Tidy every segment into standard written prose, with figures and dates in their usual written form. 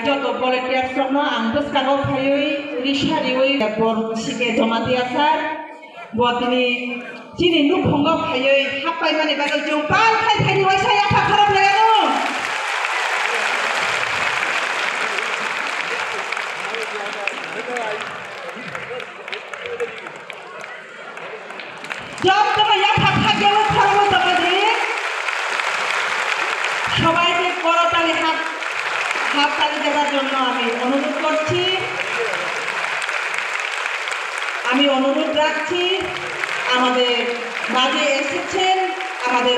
যত ভলেন্টিয়ার জন্য আংদস কাগজ খাইই রিসারিওই বর সিকে জমা দিয়া স্যার বদিনি চিনি নুখঙ্গ খাইই হাপাই মানে বাগল জং পাল খাই খাইনি ওইসাই আফা খারাপ লাগানো জব তোমার আফা খাগেও খারাপ তোমাদের সবাইকে করতালি হাততালি দেওয়ার জন্য আমি অনুরোধ করছি আমি অনুরোধ রাখছি আমাদের মাঝে এসেছেন আমাদের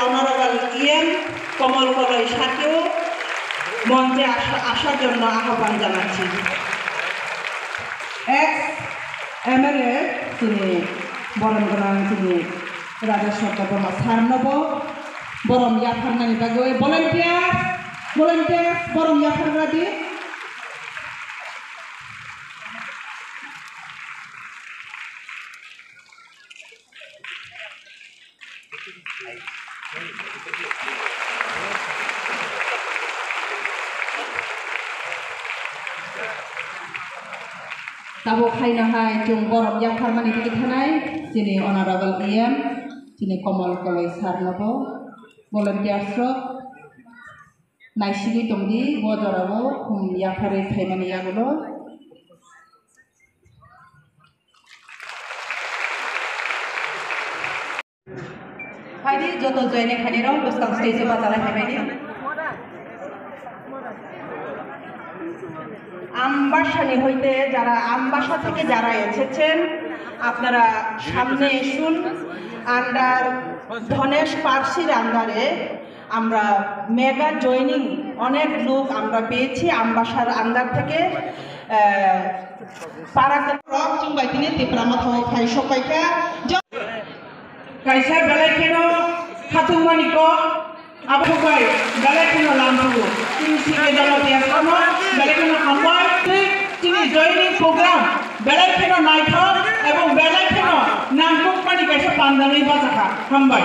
অনারেবল ইএম কমল কলই সাথেও মঞ্চে আসার জন্য আহ্বান জানাচ্ছি এক্স এমএলএ তিনি বরণ তিনি রাজা সরকার বর্মা সারনব বরম ইয়াফারনানি বাগৈ ভলেন্টিয়ার বরম ইয়াফারনাদি তাবো খাইনো হাই जों बरम याफारमानि दिखे थानाय दिनै अनारेबल इएम दिनै कमल कलई सारनबो भलेन्टियार्स नायसिगै दंदि बजराबो याफारै थाइमानि यागुलो फाइदि जत जयने खानेर बस्तां स्टेज बाजाराय थाइमानि আমবাসানি হইতে যারা আমবাসা থেকে যারা এসেছেন আপনারা সামনে আসুন আন্ডার ধনেশ পার্সির আন্ডারে আমরা মেগা জয়নিং অনেক লোক আমরা পেয়েছি আমবাসার আন্ডার থেকে পারাতে রক চুংবাই দিনে তেপ্রামা থাও ফাই সবাইকা কাইসা বেলাইকেনো খাতুমানিকো আবুবাই বেলাইকেনো লামবু তিনি সিগে দলতিয়া সামো বেলাইকেনো খামবাই তিনি জয়নিং প্রোগ্রাম বেলাইকেনো নাইথো এবং বেলাইকেনো নামকুকমানি কাইসা পান্দানি বাজাখা খামবাই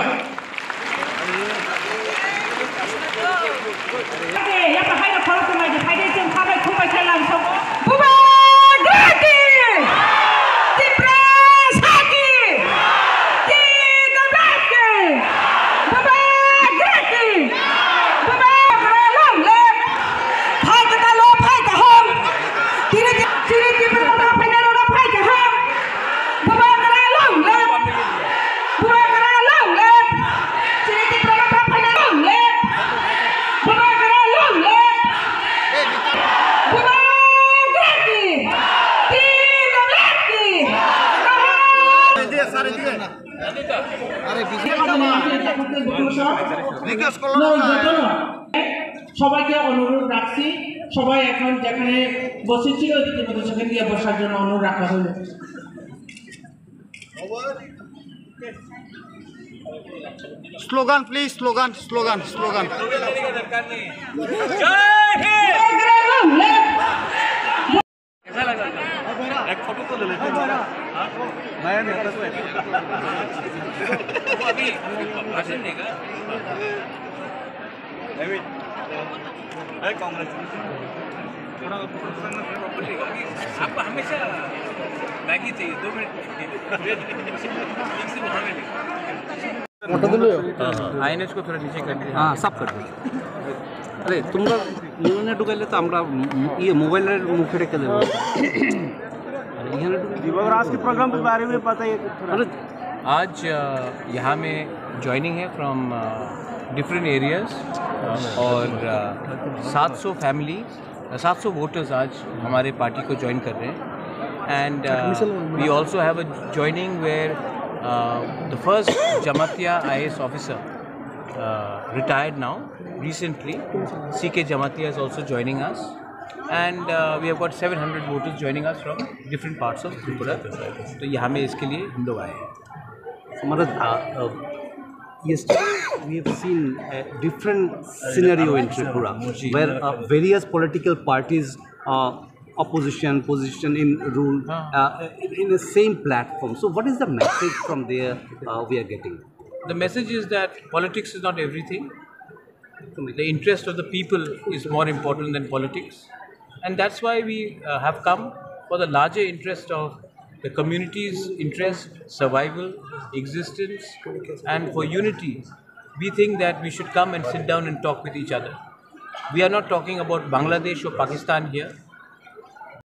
আগে ইয়াপা হাইনা ফরকমাই যে ফাইদে जों খাবাই খুবাই খাইলাম সব বুবা গাতি সবাইকে অনুরোধ রাখছি সবাই এখন যেখানে বসেছিল ইতিমধ্যে সেখানে গিয়ে বসার জন্য অনুরোধ রাখা হলো স্লোগান প্লিজ স্লোগান জয় হিন্দ आपको हमेशा मैगी चाहिए 2 मिनट आईएनएस को थोड़ा नीचे कर दीजिए हाँ सब कर दो अरे তোমরা ইউনিয়নে ঢুকাইলে তো আমরা ইয়ে মোবাইলের মুখে রেখে দেবো आज के प्रोग्राम के बारे में पता है अरे आज यहाँ में ज्वाइनिंग है फ्रॉम डिफरेंट एरियाज और 700 फैमिली 700 वोटर्स आज हमारे पार्टी को ज्वाइन कर रहे हैं and we also have a joining where the first Jamatia IAS officer retired now recently. CK Jamatia is also joining us, and we have got 700 voters joining us from different parts of Tripura. तो यहाँ में इसके लिए हम लोग आए हैं. Yesterday we have seen a different scenario in Tripura where various political parties opposition position in rule in the same platform. So what is the message from there we are getting? The message is that politics is not everything. The interest of the people is more important than politics, and that's why we have come for the larger interest of the community's interest, survival, existence, and for unity. We think that we should come and sit down and talk with each other. We are not talking about Bangladesh or Pakistan here.